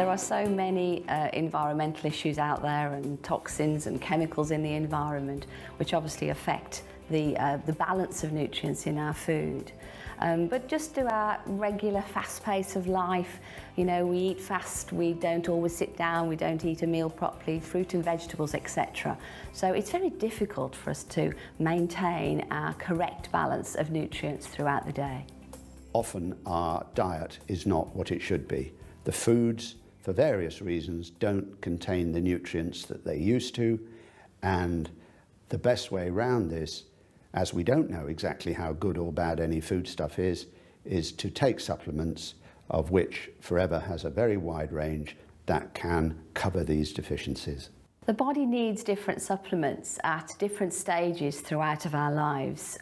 There are so many environmental issues out there and toxins and chemicals in the environment which obviously affect the balance of nutrients in our food. But just through our regular fast pace of life, you know, we eat fast, we don't always sit down, we don't eat a meal properly, fruit and vegetables, etc. So it's very difficult for us to maintain our correct balance of nutrients throughout the day. Often our diet is not what it should be. The foods, for various reasons, don't contain the nutrients that they used to, and the best way around this, as we don't know exactly how good or bad any foodstuff is to take supplements, of which Forever has a very wide range that can cover these deficiencies. The body needs different supplements at different stages throughout of our lives,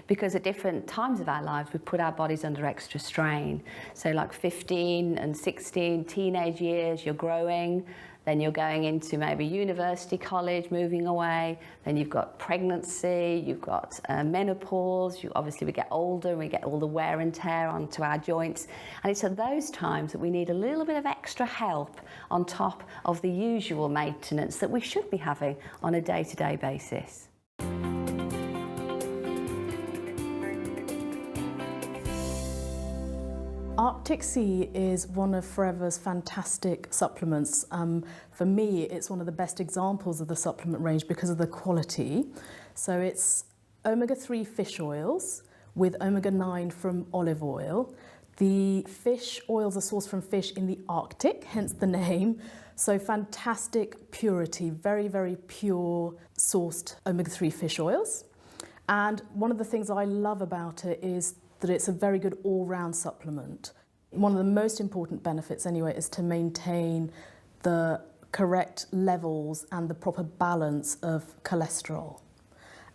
because at different times of our lives we put our bodies under extra strain. So like 15 and 16, teenage years, you're growing, then you're going into maybe university, college, moving away, then you've got pregnancy, you've got menopause, obviously we get older and we get all the wear and tear onto our joints, and it's at those times that we need a little bit of extra help on top of the usual maintenance that we should be having on a day-to-day basis. Arctic Sea is one of Forever's fantastic supplements. For me, it's one of the best examples of the supplement range because of the quality. So it's omega-3 fish oils with omega-9 from olive oil. The fish oils are sourced from fish in the Arctic, hence the name. So fantastic purity, very, very pure sourced omega-3 fish oils. And one of the things I love about it is that it's a very good all-round supplement. One of the most important benefits anyway is to maintain the correct levels and the proper balance of cholesterol.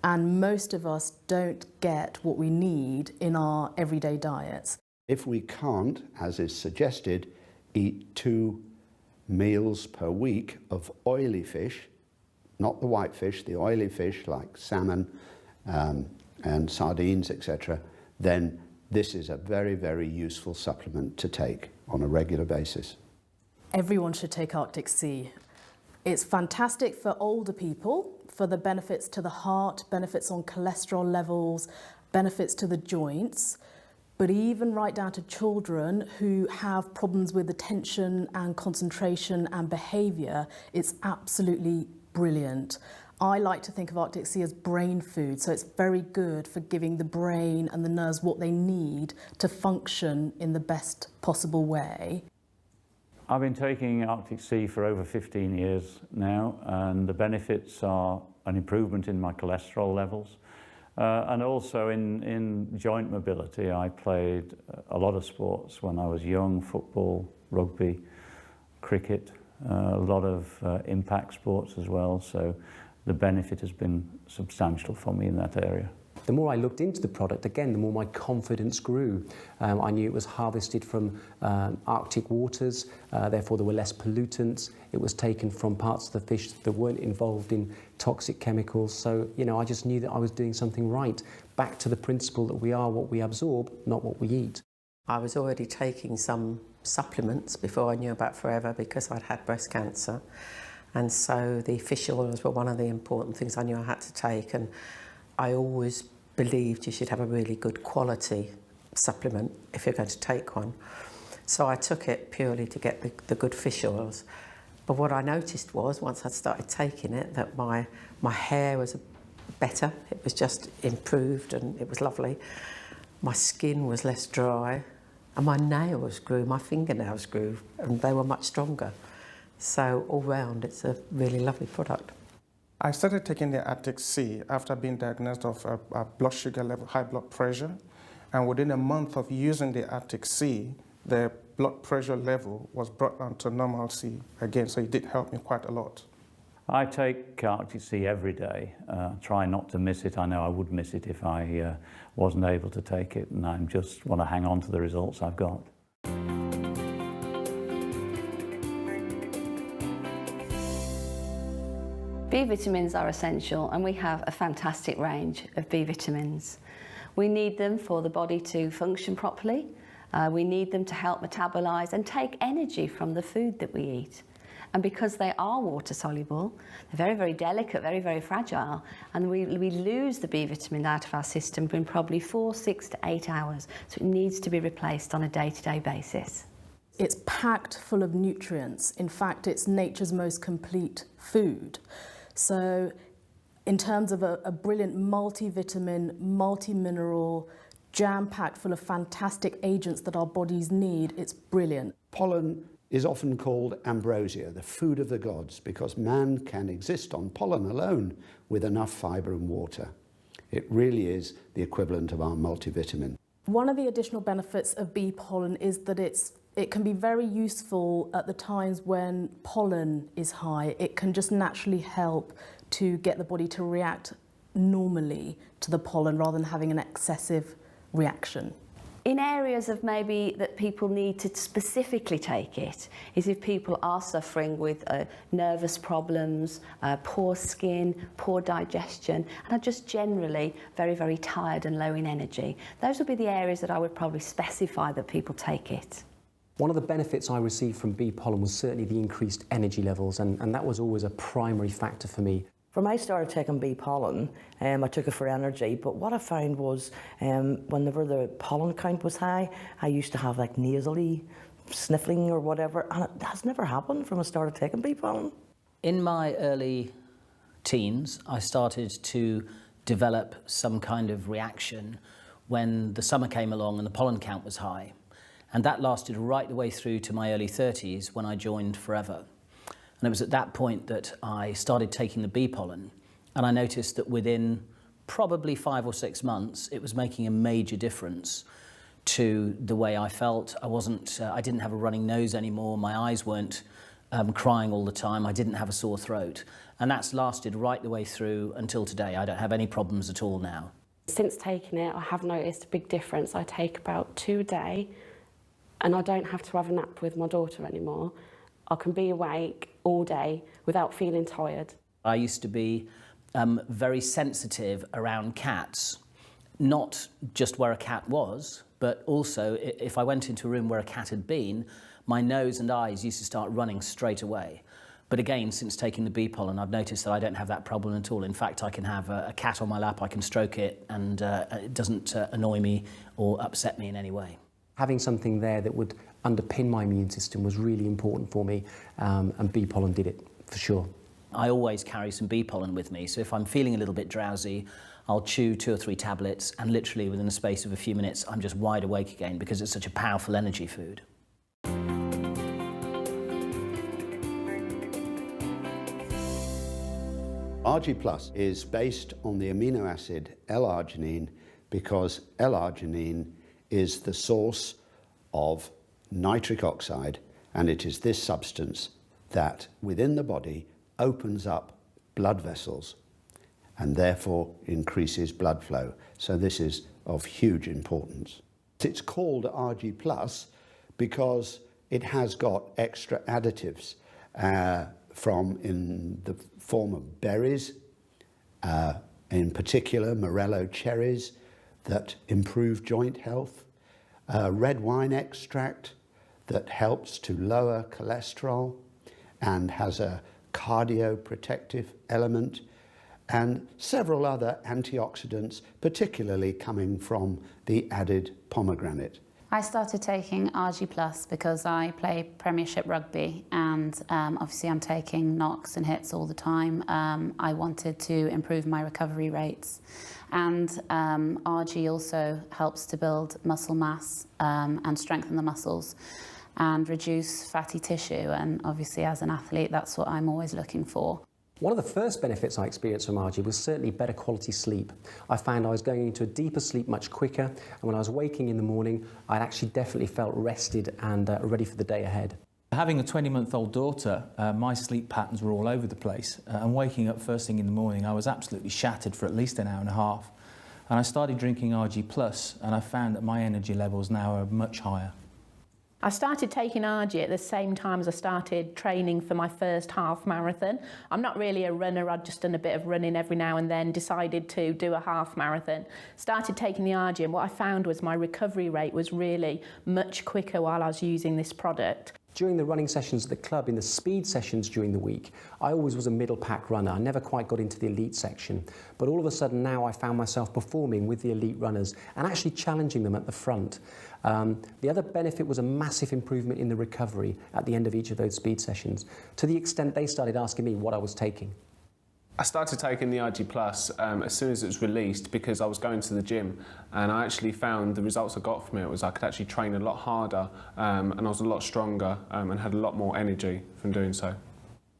And most of us don't get what we need in our everyday diets. If we can't, as is suggested, eat 2 meals per week of oily fish, not the white fish, the oily fish like salmon and sardines, etc., then this is a very, very useful supplement to take on a regular basis. Everyone should take Arctic Sea. It's fantastic for older people, for the benefits to the heart, benefits on cholesterol levels, benefits to the joints, but even right down to children who have problems with attention and concentration and behaviour, it's absolutely brilliant. I like to think of Arctic Sea as brain food, so it's very good for giving the brain and the nerves what they need to function in the best possible way. I've been taking Arctic Sea for over 15 years now, and the benefits are an improvement in my cholesterol levels and also in joint mobility. I played a lot of sports when I was young: football, rugby, cricket, a lot of impact sports as well. So the benefit has been substantial for me in that area. The more I looked into the product, again, the more my confidence grew. I knew it was harvested from Arctic waters, therefore there were less pollutants. It was taken from parts of the fish that weren't involved in toxic chemicals. So, you know, I just knew that I was doing something right. Back to the principle that we are what we absorb, not what we eat. I was already taking some supplements before I knew about Forever because I'd had breast cancer. And so the fish oils were one of the important things I knew I had to take, and I always believed you should have a really good quality supplement if you're going to take one. So I took it purely to get the good fish oils. But what I noticed was, once I'd started taking it, that my hair was better. It was just improved and it was lovely. My skin was less dry and my nails grew, my fingernails grew, and they were much stronger. So all round, it's a really lovely product. I started taking the Arctic Sea after being diagnosed of a blood sugar level, high blood pressure. And within a month of using the Arctic Sea, the blood pressure level was brought down to normalcy again. So it did help me quite a lot. I take Arctic Sea every day. Try not to miss it. I know I would miss it if I wasn't able to take it, and I just want to hang on to the results I've got. B vitamins are essential, and we have a fantastic range of B vitamins. We need them for the body to function properly, We need them to help metabolize and take energy from the food that we eat. And because they are water soluble, they're very, very delicate, very, very fragile, and we lose the B vitamin out of our system in probably 4, 6 to 8 hours. So it needs to be replaced on a day-to-day basis. It's packed full of nutrients. In fact, it's nature's most complete food. So in terms of a brilliant multivitamin, multi-mineral, jam-packed full of fantastic agents that our bodies need, it's brilliant. Pollen is often called ambrosia, the food of the gods, because man can exist on pollen alone with enough fibre and water. It really is the equivalent of our multivitamin. One of the additional benefits of bee pollen is that it can be very useful at the times when pollen is high. It can just naturally help to get the body to react normally to the pollen rather than having an excessive reaction. In areas of maybe that people need to specifically take it is if people are suffering with nervous problems, poor skin, poor digestion, and are just generally very, very tired and low in energy. Those would be the areas that I would probably specify that people take it. One of the benefits I received from bee pollen was certainly the increased energy levels, and that was always a primary factor for me. When I started taking bee pollen, I took it for energy, but what I found was whenever the pollen count was high, I used to have like nasally sniffling or whatever, and it has never happened from I started taking bee pollen. In my early teens, I started to develop some kind of reaction when the summer came along and the pollen count was high. And that lasted right the way through to my early 30s when I joined Forever. And it was at that point that I started taking the bee pollen, and I noticed that within probably 5 or 6 months, it was making a major difference to the way I felt. I didn't have a running nose anymore. My eyes weren't crying all the time. I didn't have a sore throat. And that's lasted right the way through until today. I don't have any problems at all now. Since taking it, I have noticed a big difference. I take about 2 a day, and I don't have to have a nap with my daughter anymore. I can be awake all day without feeling tired. I used to be very sensitive around cats, not just where a cat was, but also if I went into a room where a cat had been, my nose and eyes used to start running straight away. But again, since taking the bee pollen, I've noticed that I don't have that problem at all. In fact, I can have a cat on my lap, I can stroke it, and it doesn't annoy me or upset me in any way. Having something there that would underpin my immune system was really important for me, and bee pollen did it, for sure. I always carry some bee pollen with me, so if I'm feeling a little bit drowsy, I'll chew 2 or 3 tablets, and literally within the space of a few minutes, I'm just wide awake again because it's such a powerful energy food. RG Plus is based on the amino acid L-arginine because L-arginine is the source of nitric oxide, and it is this substance that within the body opens up blood vessels and therefore increases blood flow. So this is of huge importance. It's called RG Plus because it has got extra additives in the form of berries, in particular Morello cherries, that improve joint health, red wine extract that helps to lower cholesterol and has a cardioprotective element, and several other antioxidants, particularly coming from the added pomegranate. I started taking RG Plus because I play Premiership rugby, and obviously I'm taking knocks and hits all the time. I wanted to improve my recovery rates, and RG also helps to build muscle mass and strengthen the muscles and reduce fatty tissue, and obviously as an athlete that's what I'm always looking for. One of the first benefits I experienced from RG was certainly better quality sleep. I found I was going into a deeper sleep much quicker, and when I was waking in the morning, I actually definitely felt rested and ready for the day ahead. Having a 20-month-old daughter, my sleep patterns were all over the place, and waking up first thing in the morning, I was absolutely shattered for at least an hour and a half. And I started drinking RG Plus, and I found that my energy levels now are much higher. I started taking RG at the same time as I started training for my first half marathon. I'm not really a runner, I'd just done a bit of running every now and then, decided to do a half marathon. Started taking the RG, and what I found was my recovery rate was really much quicker while I was using this product. During the running sessions at the club, in the speed sessions during the week, I always was a middle pack runner. I never quite got into the elite section. But all of a sudden now I found myself performing with the elite runners and actually challenging them at the front. The other benefit was a massive improvement in the recovery at the end of each of those speed sessions, to the extent they started asking me what I was taking. I started taking the RG Plus as soon as it was released because I was going to the gym, and I actually found the results I got from it was I could actually train a lot harder and I was a lot stronger and had a lot more energy from doing so.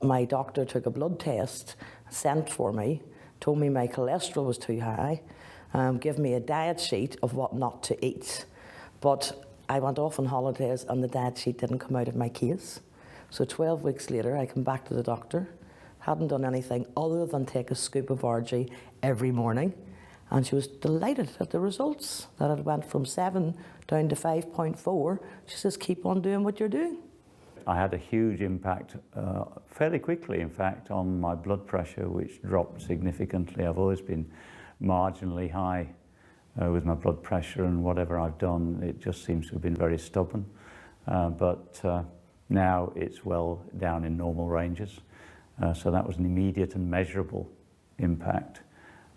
My doctor took a blood test, sent for me, told me my cholesterol was too high, gave me a diet sheet of what not to eat. But I went off on holidays and the diet sheet didn't come out of my case. So 12 weeks later I come back to the doctor. Hadn't done anything other than take a scoop of RG every morning, and she was delighted at the results, that it went from 7 down to 5.4. She says, keep on doing what you're doing. I had a huge impact fairly quickly, in fact, on my blood pressure, which dropped significantly. I've always been marginally high with my blood pressure, and whatever I've done, it just seems to have been very stubborn. But now it's well down in normal ranges. So that was an immediate and measurable impact.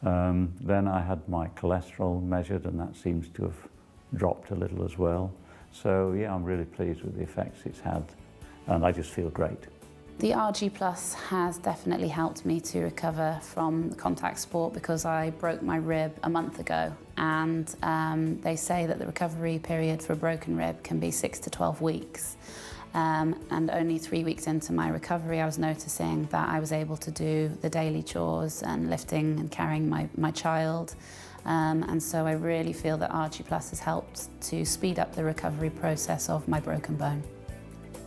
Then I had my cholesterol measured, and that seems to have dropped a little as well. So yeah, I'm really pleased with the effects it's had, and I just feel great. The RG Plus has definitely helped me to recover from contact sport because I broke my rib a month ago, and they say that the recovery period for a broken rib can be 6 to 12 weeks. And only 3 weeks into my recovery, I was noticing that I was able to do the daily chores and lifting and carrying my child. And so I really feel that RG Plus has helped to speed up the recovery process of my broken bone.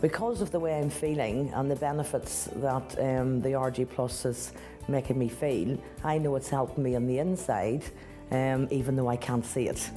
Because of the way I'm feeling and the benefits that the RG Plus is making me feel, I know it's helping me on the inside, even though I can't see it.